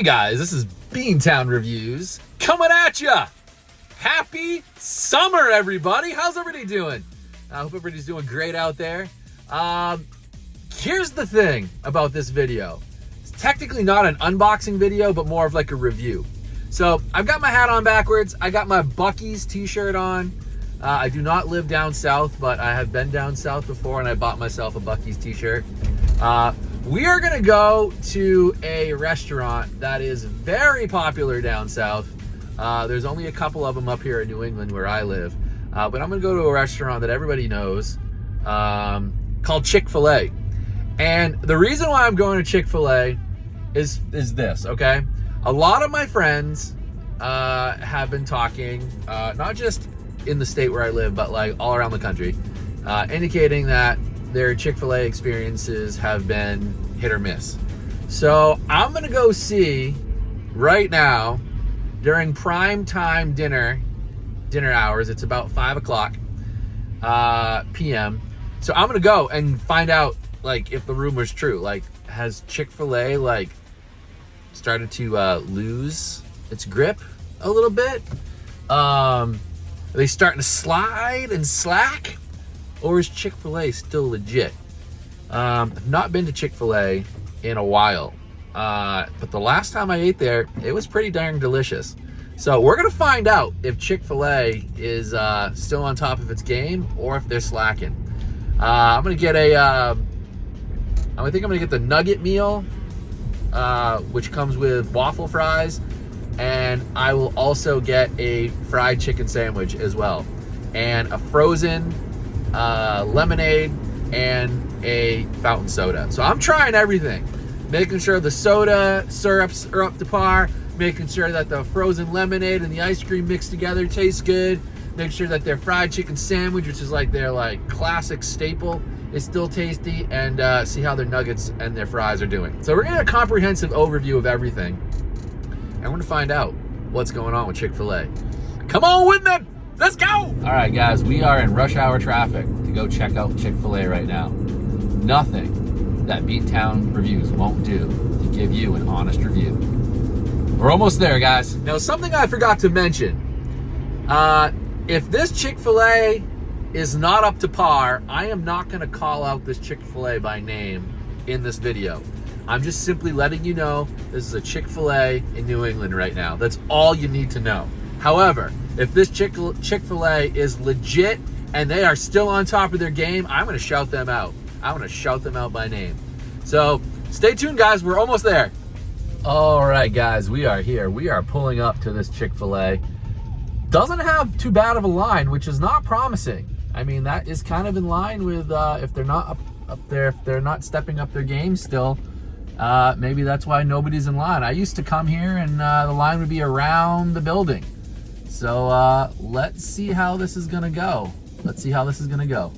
guys, this is Beantown Reviews coming at ya. Happy summer, everybody. How's everybody doing? I hope everybody's doing great out there. Here's the thing about this video. It's technically not an unboxing video, but more of like a review. So I've got my hat on backwards. I got my Buc-ee's t-shirt on. I do not live down south, but I have been down south before and I bought myself a Buc-ee's t-shirt. We are gonna go to a restaurant that is very popular down south. There's only a couple of them up here in New England where I live. But I'm gonna go to a restaurant that everybody knows called Chick-Fil-A. And the reason why I'm going to Chick-Fil-A is this, okay? A lot of my friends have been talking, not just in the state where I live, but like all around the country, indicating that their Chick-Fil-A experiences have been hit or miss. So I'm gonna go see right now during prime time dinner hours. It's about 5 o'clock p.m. So I'm gonna go and find out like if the rumor's true. Like, has Chick-Fil-A like started to lose its grip a little bit? Are they starting to slide and slack? Or is Chick-Fil-A still legit? I've not been to Chick-Fil-A in a while. But the last time I ate there, it was pretty darn delicious. So we're gonna find out if Chick-Fil-A is still on top of its game or if they're slacking. I think I'm gonna get the nugget meal, which comes with waffle fries, and I will also get a fried chicken sandwich as well, and a frozen lemonade and a fountain soda. So I'm trying everything, making sure the soda syrups are up to par, making sure that the frozen lemonade and the ice cream mixed together tastes good, make sure that their fried chicken sandwich, which is like their like classic staple, is still tasty, and see how their nuggets and their fries are doing. So we're gonna get a comprehensive overview of everything, and we're gonna find out what's going on with Chick-Fil-A. Come on with me! Let's go! All right, guys, we are in rush hour traffic to go check out Chick-Fil-A right now. Nothing that Beantown Reviews won't do to give you an honest review. We're almost there, guys. Now, something I forgot to mention. If this Chick-Fil-A is not up to par, I am not gonna call out this Chick-Fil-A by name in this video. I'm just simply letting you know this is a Chick-Fil-A in New England right now. That's all you need to know. However, if this Chick-fil-A is legit and they are still on top of their game, I'm gonna shout them out. I'm gonna shout them out by name. So stay tuned, guys, we're almost there. All right, guys, we are here. We are pulling up to this Chick-fil-A. Doesn't have too bad of a line, which is not promising. I mean, that is kind of in line with if they're not up there, if they're not stepping up their game still, maybe that's why nobody's in line. I used to come here and the line would be around the building. So let's see how this is gonna go. Let's see how this is gonna go.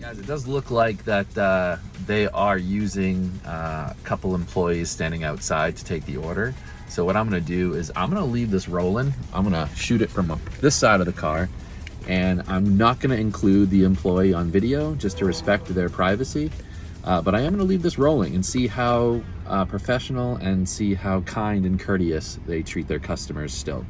Guys, it does look like that they are using a couple employees standing outside to take the order. So what I'm gonna do is I'm gonna leave this rolling. I'm gonna shoot it from this side of the car, and I'm not gonna include the employee on video just to respect their privacy. But I am gonna leave this rolling and see how professional and see how kind and courteous they treat their customers still.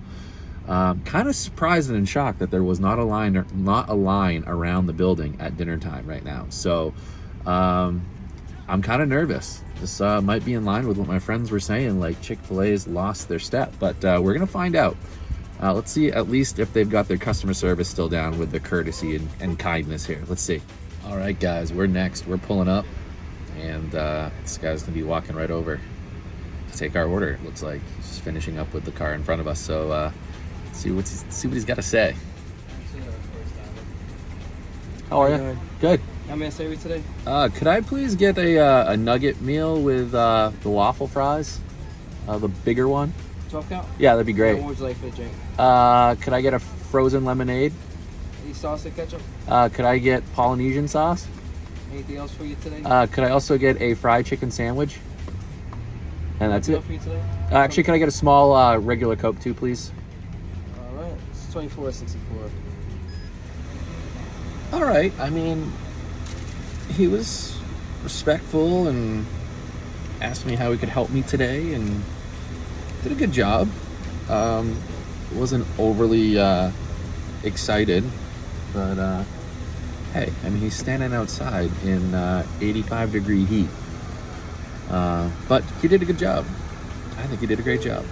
Kind of surprised and in shock that there was not a line around the building at dinner time right now. So I'm kind of nervous. This might be in line with what my friends were saying, like Chick-fil-A's lost their step, but we're gonna find out. Let's see at least if they've got their customer service still down with the courtesy and kindness here. Let's see. All right, guys, we're next. We're pulling up, and this guy's gonna be walking right over to take our order. It looks like he's just finishing up with the car in front of us. So see what he's got to say. How are you? Good. How may I serve you today? Could I please get a nugget meal with the waffle fries, the bigger one? 12 count? Yeah, that'd be great. What would you like for the drink? Could I get a frozen lemonade? Any sauce or ketchup? Could I get Polynesian sauce? Anything else for you today? Could I also get a fried chicken sandwich? And that's it. For you today? Actually, can I get a small regular Coke too, please? All right, it's $24.64. All right. I mean, he was respectful and asked me how he could help me today, and did a good job. Wasn't overly excited, but hey, I mean, he's standing outside in 85-degree heat. But he did a good job. I think he did a great job.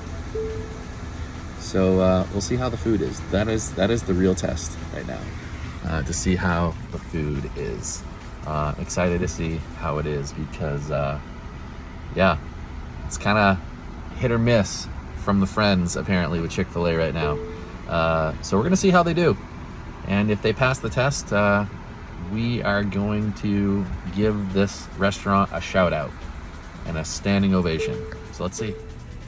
So we'll see how the food is. That is the real test right now, to see how the food is. Excited to see how it is because, yeah, it's kind of hit or miss from the friends apparently with Chick-fil-A right now. So we're gonna see how they do, and if they pass the test, we are going to give this restaurant a shout out and a standing ovation. So let's see.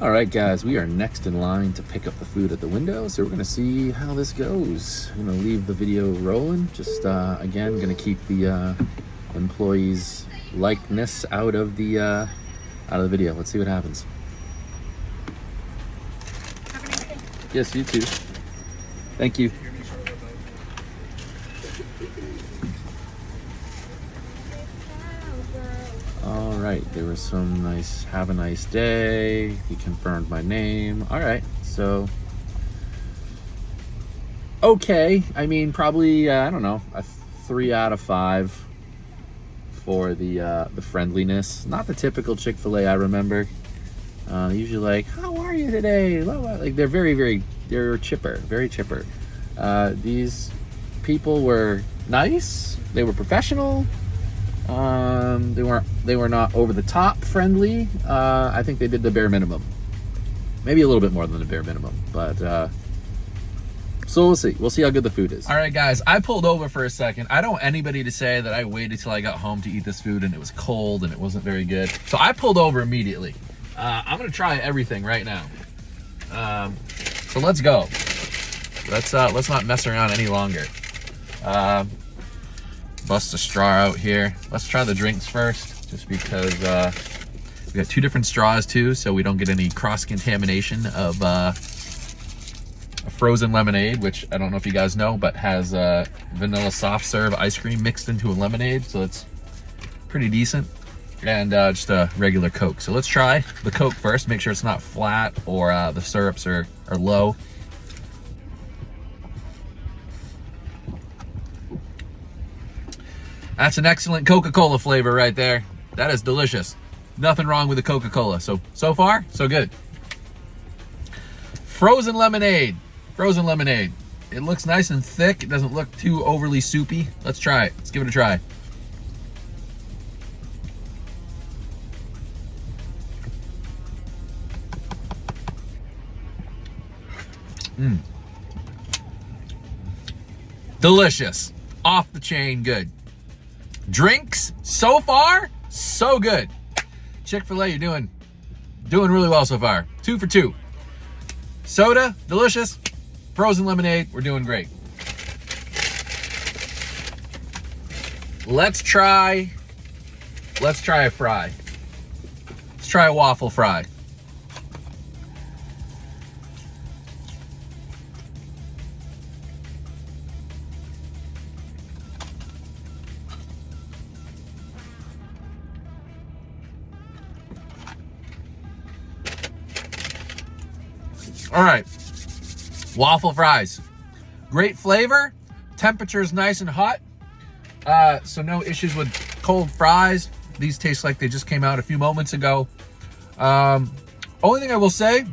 All right, guys, we are next in line to pick up the food at the window. So we're gonna see how this goes. I'm gonna leave the video rolling. Just again, gonna keep the employees' likeness out of the video. Let's see what happens. Yes, you too. Thank you. All right, there was some nice, have a nice day. He confirmed my name. All right, so, okay. I mean, probably, I don't know, a 3 out of 5 for the friendliness. Not the typical Chick-fil-A I remember. Usually like, how are you today? Like they're they're chipper, very chipper. These people were nice. They were professional. They were not over the top friendly. I think they did the bare minimum. Maybe a little bit more than the bare minimum, but so we'll see. We'll see how good the food is. All right, guys, I pulled over for a second. I don't want anybody to say that I waited till I got home to eat this food and it was cold and it wasn't very good. So I pulled over immediately. I'm gonna try everything right now. So let's go. Let's not mess around any longer. Bust a straw out here. Let's try the drinks first, just because we got 2 different straws too, so we don't get any cross-contamination of a frozen lemonade, which I don't know if you guys know, but has vanilla soft serve ice cream mixed into a lemonade, so it's pretty decent. And just a regular Coke. So let's try the Coke first, make sure it's not flat or the syrups are low. That's an excellent Coca-Cola flavor right there. That is delicious. Nothing wrong with the Coca-Cola. So far, so good. Frozen lemonade. Frozen lemonade. It looks nice and thick. It doesn't look too overly soupy. Let's try it. Let's give it a try. Delicious. Off the chain good. Drinks, so far, so good. Chick-fil-A, you're doing really well so far. 2 for 2. Soda, delicious. Frozen lemonade, we're doing great. Let's try a fry. Let's try a waffle fry. All right, waffle fries. Great flavor, temperature is nice and hot, so no issues with cold fries. These taste like they just came out a few moments ago. Only thing I will say,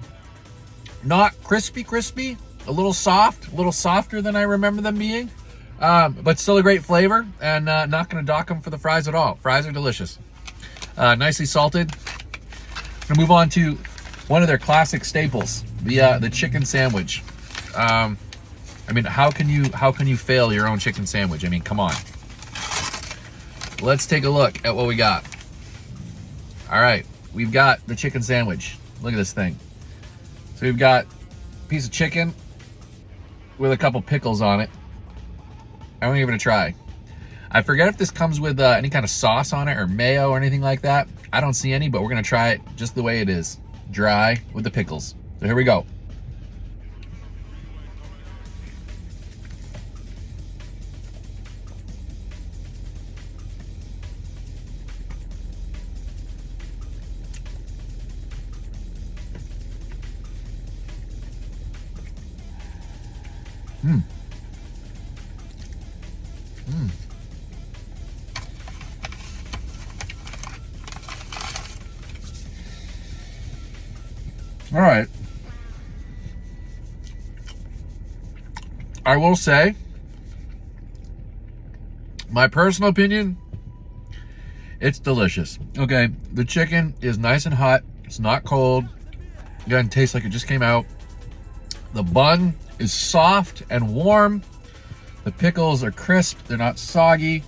not crispy, a little soft, a little softer than I remember them being, but still a great flavor, and not gonna dock them for the fries at all. Fries are delicious. Nicely salted. I'm gonna move on to one of their classic staples, the chicken sandwich. I mean, how can you fail your own chicken sandwich? I mean, come on. Let's take a look at what we got. All right, we've got the chicken sandwich. Look at this thing. So we've got a piece of chicken with a couple pickles on it. I'm gonna give it a try. I forget if this comes with any kind of sauce on it or mayo or anything like that. I don't see any, but we're gonna try it just the way it is. Dry with the pickles. So here we go. Mm. Mm. All right. I will say, my personal opinion, it's delicious. Okay, the chicken is nice and hot. It's not cold. Again, tastes like it just came out. The bun is soft and warm. The pickles are crisp. They're not soggy.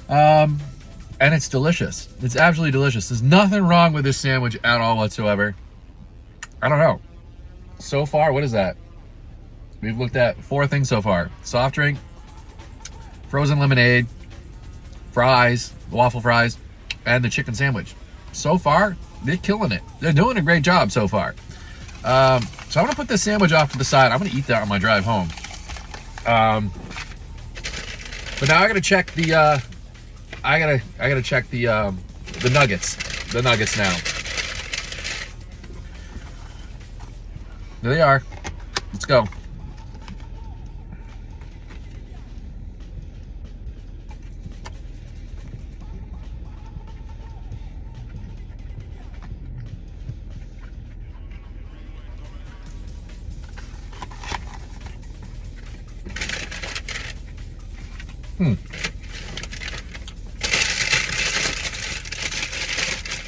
And it's delicious. It's absolutely delicious. There's nothing wrong with this sandwich at all whatsoever. I don't know. So far, what is that? We've looked at 4 things so far. Soft drink, frozen lemonade, fries, waffle fries, and the chicken sandwich. So far, they're killing it. They're doing a great job so far. So I'm gonna put this sandwich off to the side. I'm gonna eat that on my drive home. But now I gotta check the I gotta check the nuggets. The nuggets now. There they are. Let's go.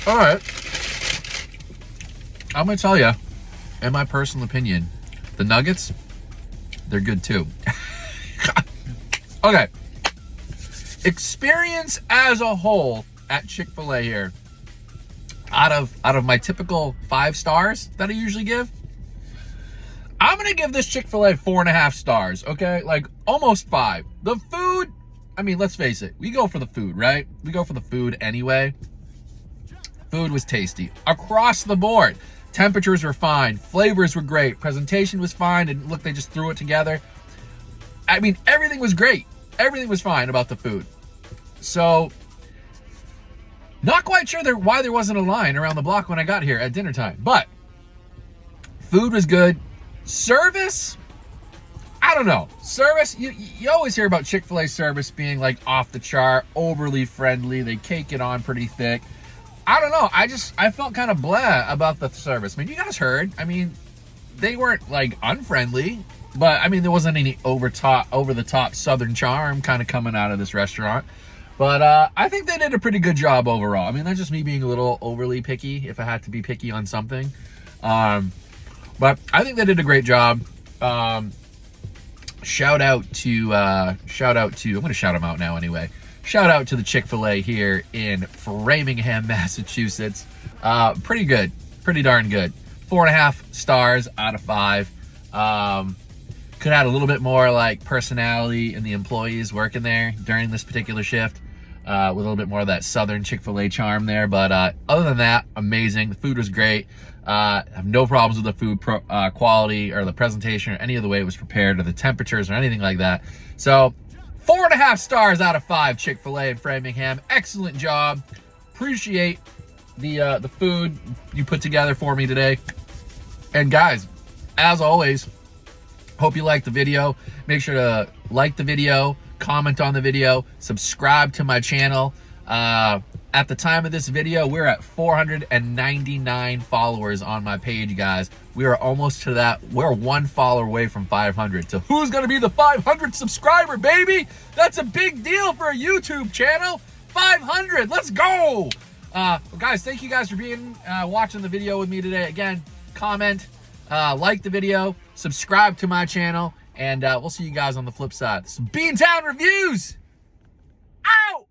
All right. I'm gonna tell you, in my personal opinion, the nuggets, they're good too. Okay. Experience as a whole at Chick-Fil-A here. Out of my typical 5 stars that I usually give, I'm gonna give this Chick-Fil-A 4.5 stars. Okay, like almost 5. The food, I mean, let's face it, we go for the food, right? We go for the food anyway. Food was tasty across the board. Temperatures were fine. Flavors were great. Presentation was fine. And look, they just threw it together. I mean, everything was great. Everything was fine about the food. So, not quite sure why there wasn't a line around the block when I got here at dinner time. But, food was good. Service, I don't know. Service, you always hear about Chick-fil-A service being like off the chart, overly friendly. They cake it on pretty thick. I don't know. I felt kind of blah about the service. I mean, you guys heard. I mean, they weren't like unfriendly, but I mean, there wasn't any over the top Southern charm kind of coming out of this restaurant. But I think they did a pretty good job overall. I mean, that's just me being a little overly picky if I had to be picky on something. But I think they did a great job. Shout out to, I'm going to shout them out now anyway. Shout out to the Chick-fil-A here in Framingham, Massachusetts. Pretty good. Pretty darn good. 4.5 stars out of 5. Could add a little bit more like personality in the employees working there during this particular shift. With a little bit more of that Southern Chick-fil-A charm there. But other than that, amazing. The food was great. Have no problems with the food quality or the presentation or any of the way it was prepared or the temperatures or anything like that. So 4.5 stars out of 5, Chick-fil-A in Framingham. Excellent job. Appreciate the food you put together for me today. And guys, as always, hope you liked the video. Make sure to like the video, comment on the video, subscribe to my channel. At the time of this video, we're at 499 followers on my page, guys. We are almost to that. We're 1 follower away from 500. So who's going to be the 500 subscriber, baby? That's a big deal for a YouTube channel. 500. Let's go. Guys, thank you guys for being watching the video with me today. Again, comment, like the video, subscribe to my channel, and we'll see you guys on the flip side. This is Beantown Reviews. Ow!